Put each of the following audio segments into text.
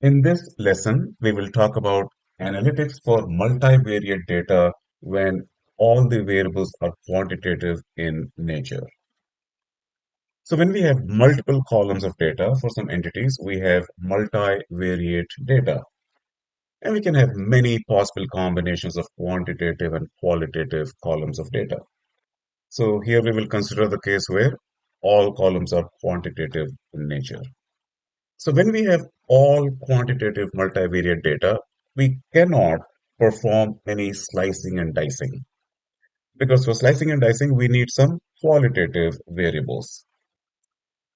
In this lesson, we will talk about analytics for multivariate data when all the variables are quantitative in nature. So when we have multiple columns of data for some entities, we have multivariate data. And we can have many possible combinations of quantitative and qualitative columns of data. So here we will consider the case where all columns are quantitative in nature. So when we have all quantitative multivariate data, we cannot perform any slicing and dicing because for slicing and dicing, we need some qualitative variables.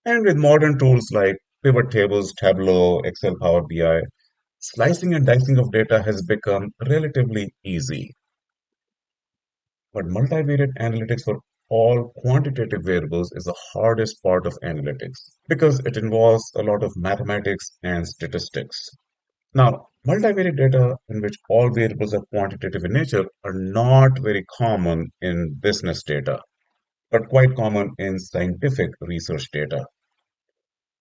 And with modern tools like pivot tables, Tableau, Excel, Power BI, slicing and dicing of data has become relatively easy. But multivariate analytics for all quantitative variables is the hardest part of analytics because it involves a lot of mathematics and statistics. Now, multivariate data in which all variables are quantitative in nature are not very common in business data, but quite common in scientific research data.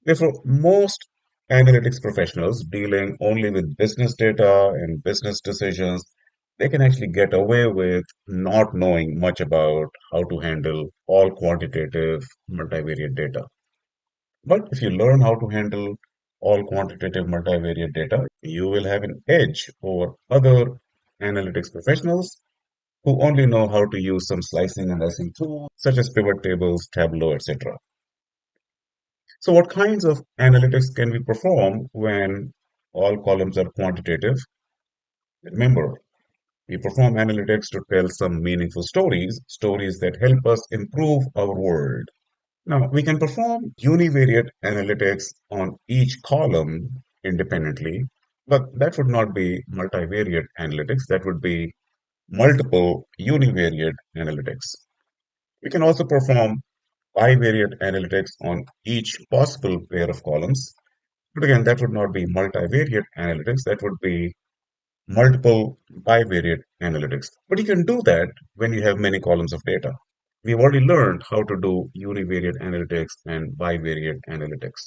Therefore, most analytics professionals dealing only with business data and business decisions, they can actually get away with not knowing much about how to handle all quantitative multivariate data. But if you learn how to handle all quantitative multivariate data, you will have an edge over other analytics professionals who only know how to use some slicing and dicing tools such as pivot tables, Tableau, etc. So what kinds of analytics can we perform when all columns are quantitative? Remember, we perform analytics to tell some meaningful stories, stories that help us improve our world. Now, we can perform univariate analytics on each column independently, but that would not be multivariate analytics. That would be multiple univariate analytics. We can also perform bivariate analytics on each possible pair of columns. But again, that would not be multivariate analytics. That would be multiple bivariate analytics. But you can do that when you have many columns of data. We've already learned how to do univariate analytics and bivariate analytics.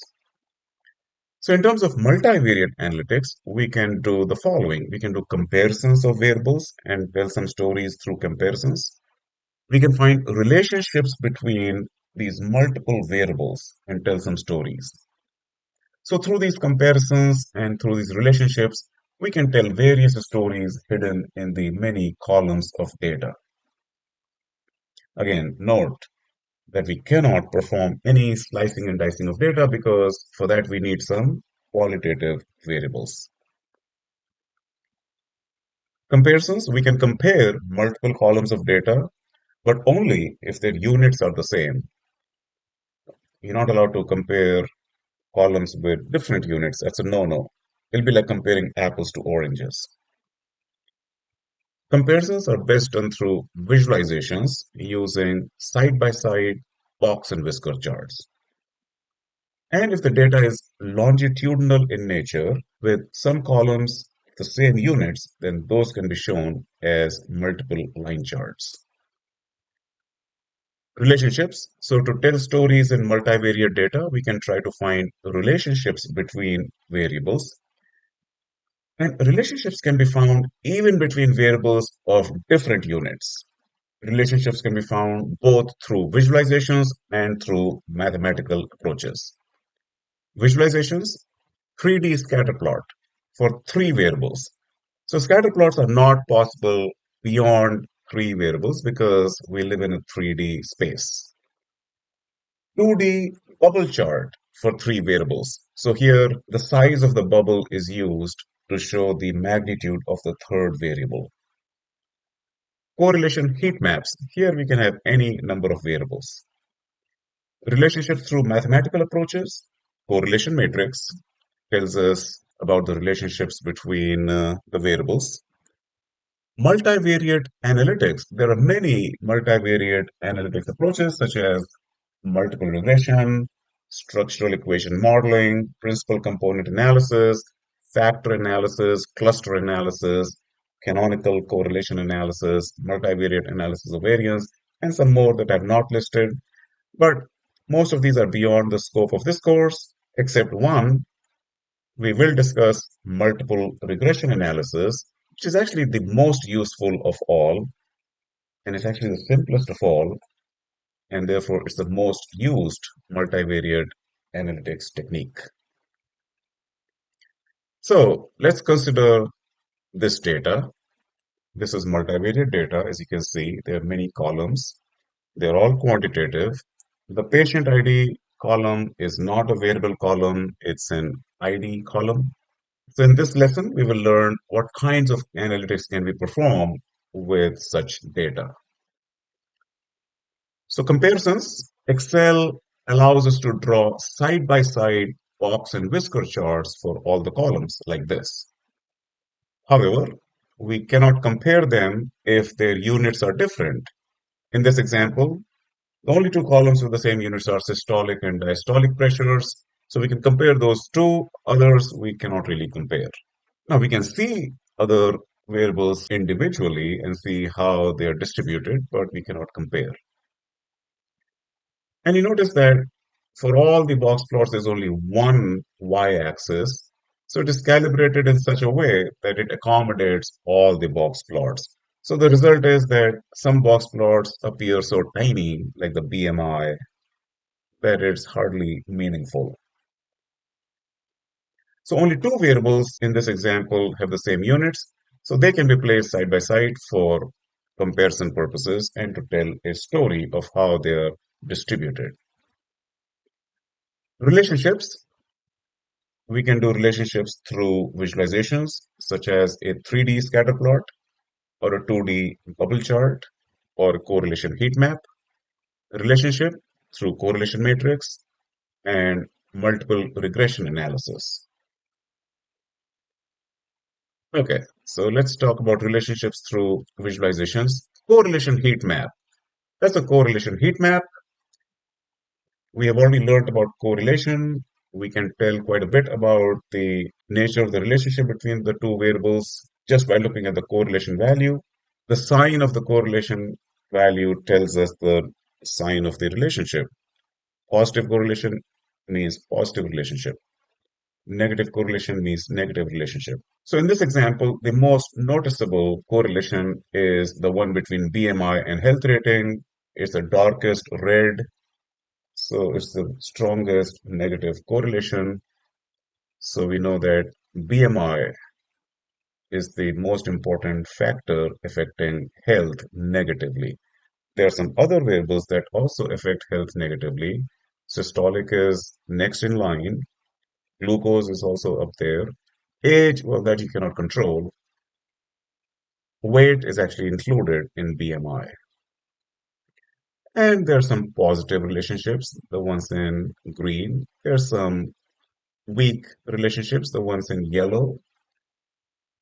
So in terms of multivariate analytics, we can do the following. We can do comparisons of variables and tell some stories through comparisons. We can find relationships between these multiple variables and tell some stories. So through these comparisons and through these relationships, we can tell various stories hidden in the many columns of data. Again, note that we cannot perform any slicing and dicing of data because for that we need some qualitative variables. Comparisons, we can compare multiple columns of data, but only if their units are the same. You're not allowed to compare columns with different units. That's a no-no. It'll be like comparing apples to oranges. Comparisons are best done through visualizations using side-by-side box and whisker charts. And if the data is longitudinal in nature with some columns the same units, then those can be shown as multiple line charts. Relationships. So to tell stories in multivariate data, we can try to find relationships between variables. And relationships can be found even between variables of different units. Relationships can be found both through visualizations and through mathematical approaches. Visualizations, 3D scatter plot for three variables. So scatter plots are not possible beyond three variables because we live in a 3D space. 2D bubble chart for three variables. So here the size of the bubble is used to show the magnitude of the third variable. Correlation heat maps. Here we can have any number of variables. Relationships through mathematical approaches. Correlation matrix tells us about the relationships between the variables. Multivariate analytics. There are many multivariate analytics approaches such as multiple regression, structural equation modeling, principal component analysis, factor analysis, cluster analysis, canonical correlation analysis, multivariate analysis of variance, and some more that I've not listed. But most of these are beyond the scope of this course, except one, We will discuss multiple regression analysis, which is actually the most useful of all, and it's actually the simplest of all, and therefore it's the most used multivariate analytics technique. So let's consider this data. This is multivariate data. As you can see, there are many columns. They're all quantitative. The patient ID column is not a variable column, it's an ID column. So in this lesson, we will learn what kinds of analytics can we perform with such data. So comparisons, Excel allows us to draw side-by-side box and whisker charts for all the columns like this. However, we cannot compare them if their units are different. In this example, the only two columns with the same units are systolic and diastolic pressures. So we can compare those two. Others we cannot really compare. Now we can see other variables individually and see how they are distributed, but we cannot compare. And you notice that for all the box plots, there's only one y-axis. So it is calibrated in such a way that it accommodates all the box plots. So the result is that some box plots appear so tiny, like the BMI, that it's hardly meaningful. So only two variables in this example have the same units, so they can be placed side by side for comparison purposes and to tell a story of how they are distributed. Relationships, we can do relationships through visualizations such as a 3D scatter plot or a 2D bubble chart or a correlation heat map. Relationship through correlation matrix and multiple regression analysis. Okay, so let's talk about relationships through visualizations. Correlation heat map. That's a correlation heat map. We have already learned about correlation. We can tell quite a bit about the nature of the relationship between the two variables just by looking at the correlation value. The sign of the correlation value tells us the sign of the relationship. Positive correlation means positive relationship. Negative correlation means negative relationship. So in this example, the most noticeable correlation is the one between BMI and health rating. It's the darkest red, so it's the strongest negative correlation. So we know that BMI is the most important factor affecting health negatively. There are some other variables that also affect health negatively. Systolic is next in line. Glucose is also up there. Age, well, that you cannot control. Weight is actually included in BMI. And there are some positive relationships, the ones in green. There are some weak relationships, the ones in yellow.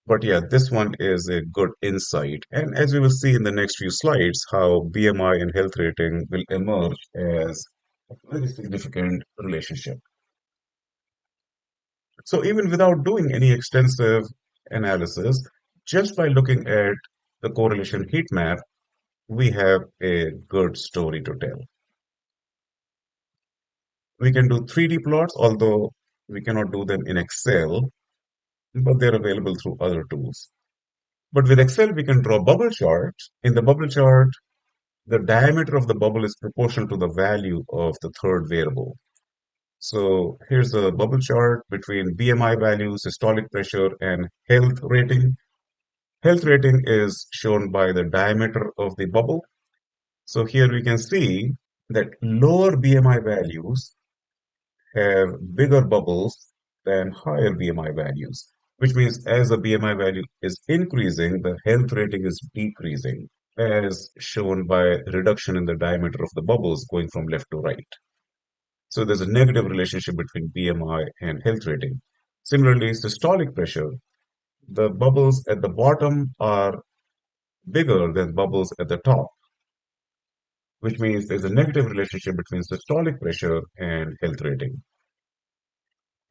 But yeah, this one is a good insight. And as we will see in the next few slides, how BMI and health rating will emerge as a very significant relationship. So even without doing any extensive analysis, just by looking at the correlation heat map, we have a good story to tell. We can do 3D plots, although we cannot do them in Excel, but they're available through other tools. But with Excel, we can draw bubble charts. In the bubble chart, the diameter of the bubble is proportional to the value of the third variable. So here's a bubble chart between BMI values, systolic pressure, and health rating. Health rating is shown by the diameter of the bubble. So here we can see that lower BMI values have bigger bubbles than higher BMI values, which means as the BMI value is increasing, the health rating is decreasing, as shown by reduction in the diameter of the bubbles going from left to right. So there's a negative relationship between BMI and health rating. Similarly, systolic pressure, the bubbles at the bottom are bigger than bubbles at the top, which means there's a negative relationship between systolic pressure and health rating.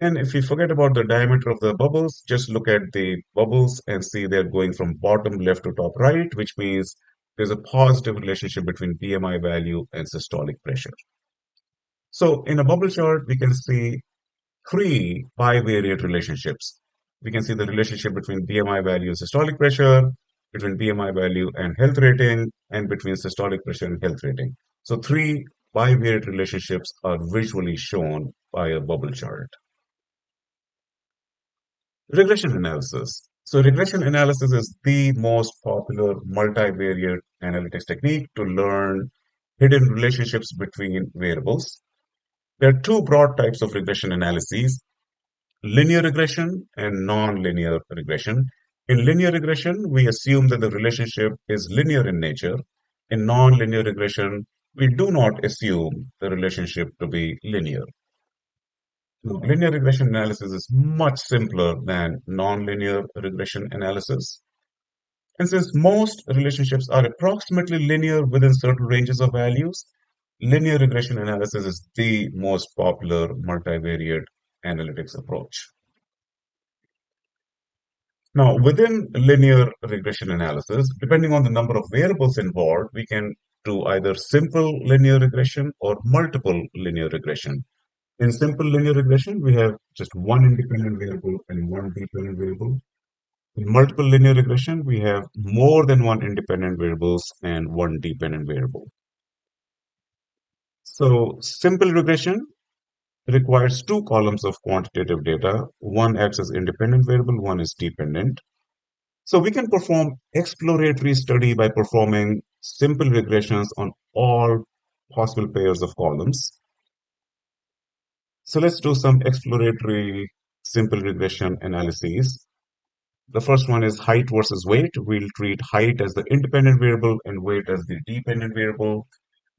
And if we forget about the diameter of the bubbles, just look at the bubbles and see they're going from bottom left to top right, which means there's a positive relationship between BMI value and systolic pressure. So in a bubble chart, we can see three bivariate relationships. We can see the relationship between BMI value and systolic pressure, between BMI value and health rating, and between systolic pressure and health rating. So three bivariate relationships are visually shown by a bubble chart. Regression analysis. So regression analysis is the most popular multivariate analytics technique to learn hidden relationships between variables. There are two broad types of regression analyses: linear regression and non-linear regression. In linear regression, we assume that the relationship is linear in nature. In non-linear regression, we do not assume the relationship to be linear. Linear regression analysis is much simpler than non-linear regression analysis. And since most relationships are approximately linear within certain ranges of values, linear regression analysis is the most popular multivariate analytics approach. Now, within linear regression analysis, depending on the number of variables involved, we can do either simple linear regression or multiple linear regression. In simple linear regression, we have just one independent variable and one dependent variable. In multiple linear regression, we have more than one independent variables and one dependent variable. So simple regression requires two columns of quantitative data. One acts as independent variable, one is dependent. So we can perform exploratory study by performing simple regressions on all possible pairs of columns. So let's do some exploratory simple regression analyses. The first one is height versus weight. We'll treat height as the independent variable and weight as the dependent variable.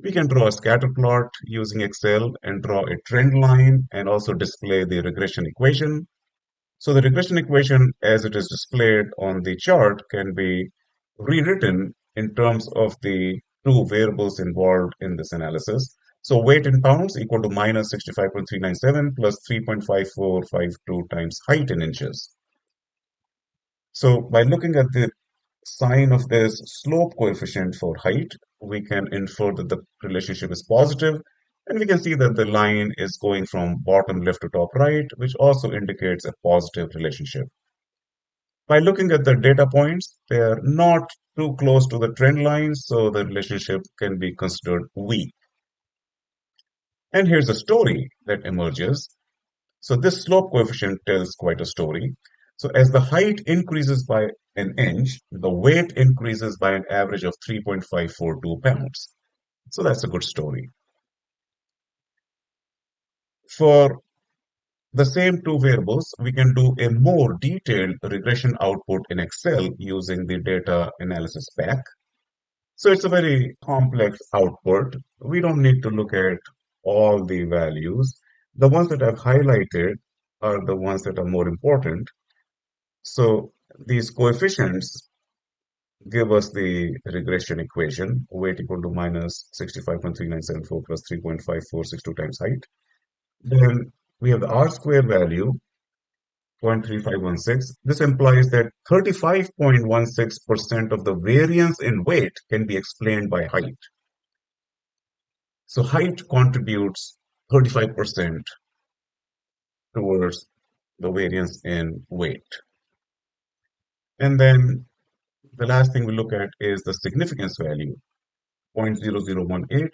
We can draw a scatter plot using Excel and draw a trend line and also display the regression equation. So the regression equation as it is displayed on the chart can be rewritten in terms of the two variables involved in this analysis. So weight in pounds equal to minus 65.397 plus 3.5452 times height in inches. So by looking at the sign of this slope coefficient for height, we can infer that the relationship is positive, and we can see that the line is going from bottom left to top right, which also indicates a positive relationship. By looking at the data points, they are not too close to the trend line, so the relationship can be considered weak. And here's a story that emerges. So this slope coefficient tells quite a story. So as the height increases by an inch, the weight increases by an average of 3.542 pounds. So that's a good story. For the same two variables, we can do a more detailed regression output in Excel using the data analysis pack. So it's a very complex output. We don't need to look at all the values. The ones that I've highlighted are the ones that are more important. So these coefficients give us the regression equation, weight equal to minus 65.3974 plus 3.5462 times height. Then we have the R square value, 0.3516. This implies that 35.16% of the variance in weight can be explained by height. So height contributes 35% towards the variance in weight. And then the last thing we look at is the significance value, 0.0018.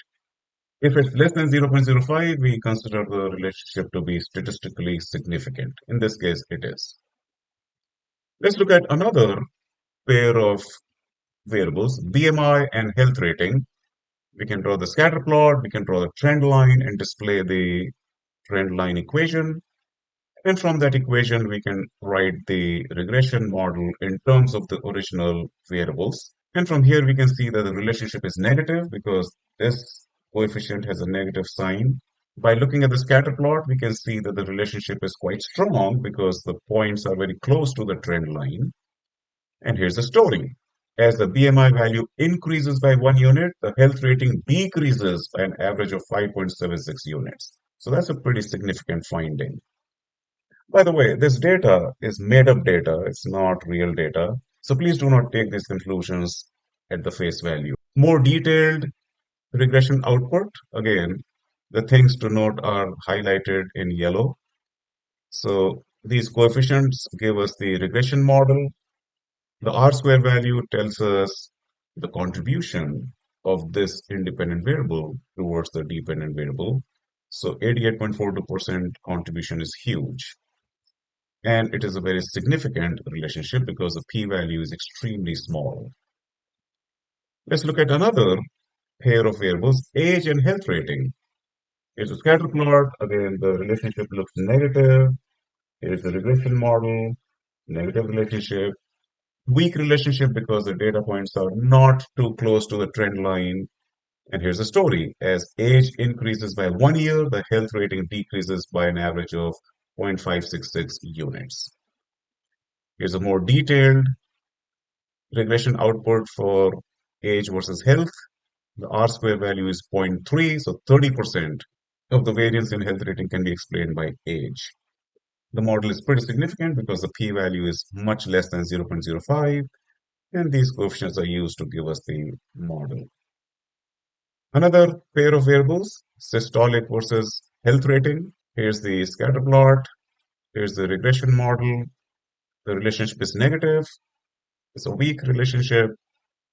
If it's less than 0.05, we consider the relationship to be statistically significant. In this case, it is. Let's look at another pair of variables, BMI and health rating. We can draw the scatter plot, we can draw the trend line and display the trend line equation. And from that equation, we can write the regression model in terms of the original variables. And from here, we can see that the relationship is negative because this coefficient has a negative sign. By looking at the scatter plot, we can see that the relationship is quite strong because the points are very close to the trend line. And here's the story. As the BMI value increases by 1 unit, the health rating decreases by an average of 5.76 units. So that's a pretty significant finding. By the way, this data is made up data, it's not real data. So please do not take these conclusions at the face value. More detailed regression output, again, the things to note are highlighted in yellow. So these coefficients give us the regression model. The R square value tells us the contribution of this independent variable towards the dependent variable. So 88.42% contribution is huge. And it is a very significant relationship because the p-value is extremely small. Let's look at another pair of variables, age and health rating. Here's a scatter plot. Again, the relationship looks negative. Here's the regression model, negative relationship. Weak relationship because the data points are not too close to the trend line. And here's the story. As age increases by 1 year, the health rating decreases by an average of 0.566 units. Here's a more detailed regression output for age versus health. The R square value is 0.3, so 30% of the variance in health rating can be explained by age. The model is pretty significant because the p-value is much less than 0.05, and these coefficients are used to give us the model. Another pair of variables, systolic versus health rating. Here's the scatter plot. Here's the regression model. The relationship is negative. It's a weak relationship.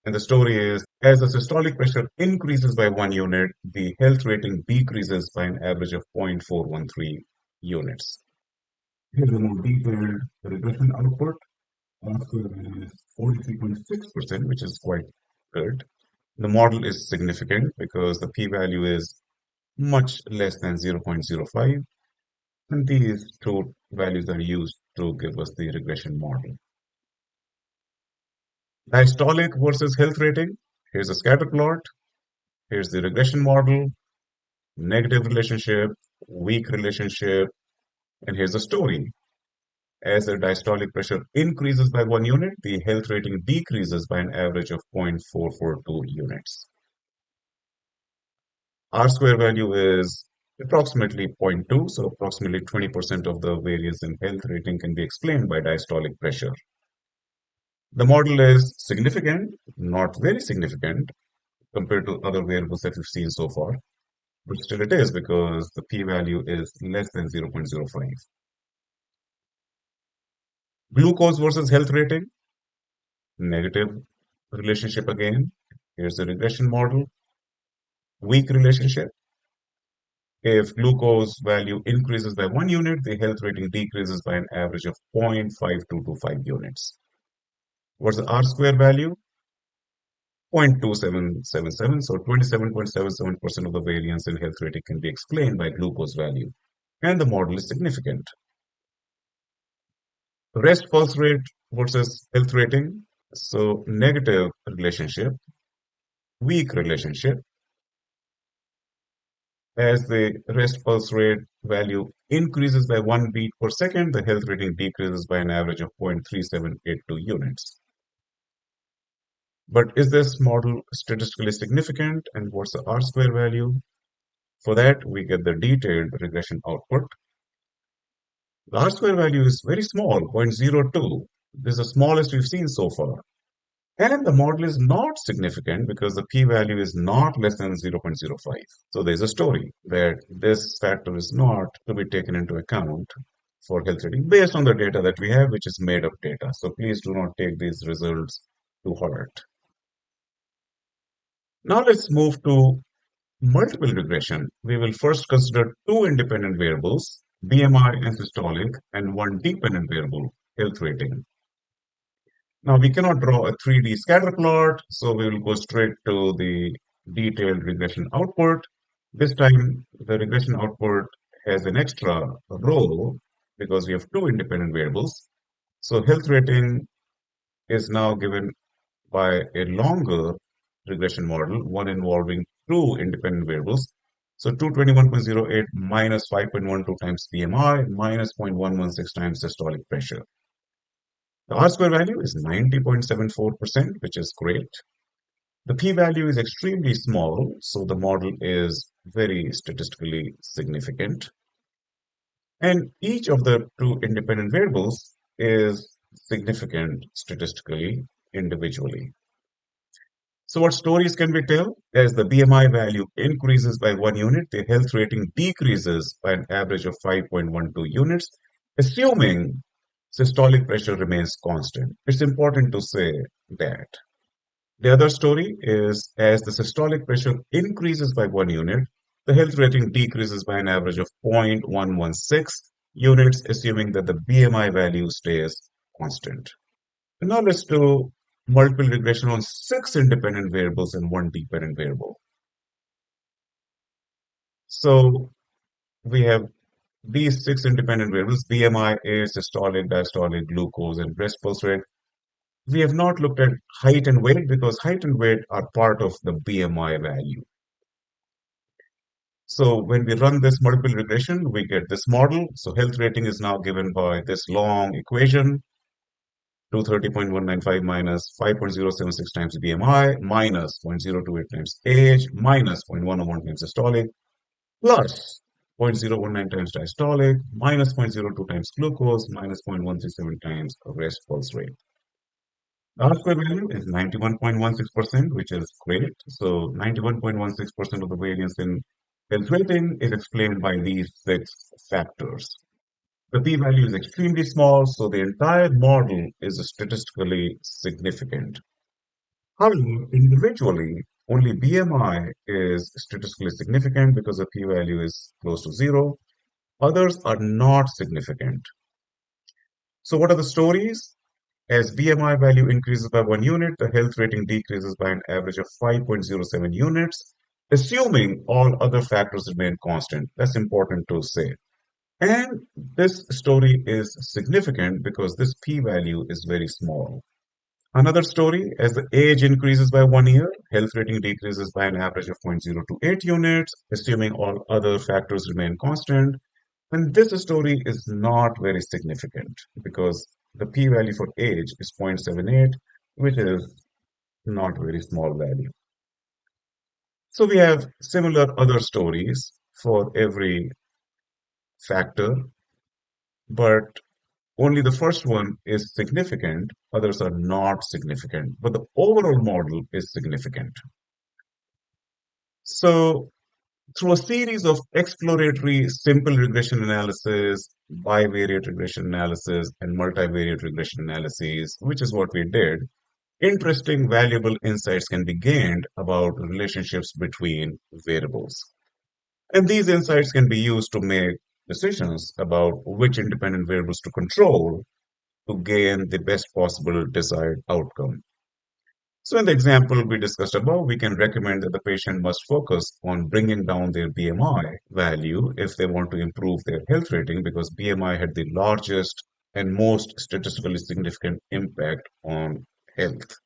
And the story is, as the systolic pressure increases by 1 unit, the health rating decreases by an average of 0.413 units. Here's a more detailed regression output. R square value is 43.6%, which is quite good. The model is significant because the p-value is much less than 0.05, and these two values are used to give us the regression model. Diastolic versus health rating. Here's a scatter plot. Here's the regression model, negative relationship, weak relationship, and here's the story. As the diastolic pressure increases by 1 unit, the health rating decreases by an average of 0.442 units. R square value is approximately zero point 0.2, so approximately 20% of the variance in health rating can be explained by diastolic pressure. The model is significant, not very significant compared to other variables that we've seen so far, but still it is because the p-value is less than 0.05. Glucose versus health rating, negative relationship again. Here's the regression model, weak relationship. If glucose value increases by 1 unit, the health rating decreases by an average of 0.5225 units. What's the R square value? 0.2777. So 27.77% of the variance in health rating can be explained by glucose value. And the model is significant. Rest pulse rate versus health rating. So negative relationship, weak relationship. As the rest pulse rate value increases by 1 beat per second, the health rating decreases by an average of 0.3782 units. But is this model statistically significant, and what's the R square value? For that, we get the detailed regression output. The R square value is very small, 0.02. This is the smallest we've seen so far. And the model is not significant because the p-value is not less than 0.05. So there's a story that this factor is not to be taken into account for health rating based on the data that we have, which is made up data. So please do not take these results to heart. Now let's move to multiple regression. We will first consider two independent variables, BMI and systolic, and one dependent variable, health rating. Now we cannot draw a 3D scatter plot, so we will go straight to the detailed regression output. This time the regression output has an extra row because we have two independent variables. So health rating is now given by a longer regression model, one involving two independent variables. So 221.08 minus 5.12 times BMI minus 0.116 times systolic pressure. The R square value is 90.74%, which is great. The p-value is extremely small, so the model is very statistically significant. And each of the two independent variables is significant statistically individually. So what stories can we tell? As the BMI value increases by 1 unit, the health rating decreases by an average of 5.12 units. assuming systolic pressure remains constant. It's important to say that. The other story is as the systolic pressure increases by 1 unit, the health rating decreases by an average of 0.116 units, assuming that the BMI value stays constant. And now let's do multiple regression on 6 independent variables and 1 dependent variable. So we have these 6 independent variables, BMI, age, systolic, diastolic, glucose, and breast pulse rate. We have not looked at height and weight because height and weight are part of the BMI value. So when we run this multiple regression, we get this model. So health rating is now given by this long equation, 230.195 minus 5.076 times BMI minus 0.028 times age minus 0.101 times systolic plus 0.019 times diastolic minus 0.02 times glucose minus 0.137 times rest pulse rate. The R-square value is 91.16%, which is great. So 91.16% of the variance in health rating is explained by these 6 factors. The p-value is extremely small, so the entire model is statistically significant. However, individually, only BMI is statistically significant because the p-value is close to 0. Others are not significant. So what are the stories? As BMI value increases by 1 unit, the health rating decreases by an average of 5.07 units, assuming all other factors remain constant. That's important to say. And this story is significant because this p-value is very small. Another story, as the age increases by 1 year, health rating decreases by an average of 0.028 units, assuming all other factors remain constant. And this story is not very significant because the p-value for age is 0.78, which is not very small value. So we have similar other stories for every factor, but only the first one is significant, others are not significant, but the overall model is significant. So through a series of exploratory simple regression analysis, bivariate regression analysis, and multivariate regression analyses, which is what we did, interesting, valuable insights can be gained about relationships between variables. And these insights can be used to make decisions about which independent variables to control to gain the best possible desired outcome. So in the example we discussed above, we can recommend that the patient must focus on bringing down their BMI value if they want to improve their health rating because BMI had the largest and most statistically significant impact on health.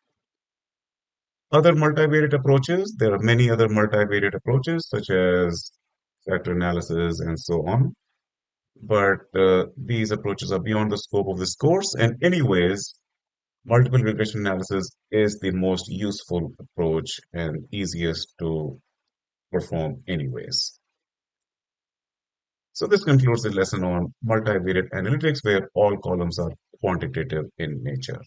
Other multivariate approaches, there are many other multivariate approaches such as factor analysis and so on, but these approaches are beyond the scope of this course. And anyways, multiple regression analysis is the most useful approach and easiest to perform anyways. So this concludes the lesson on multivariate analytics where all columns are quantitative in nature.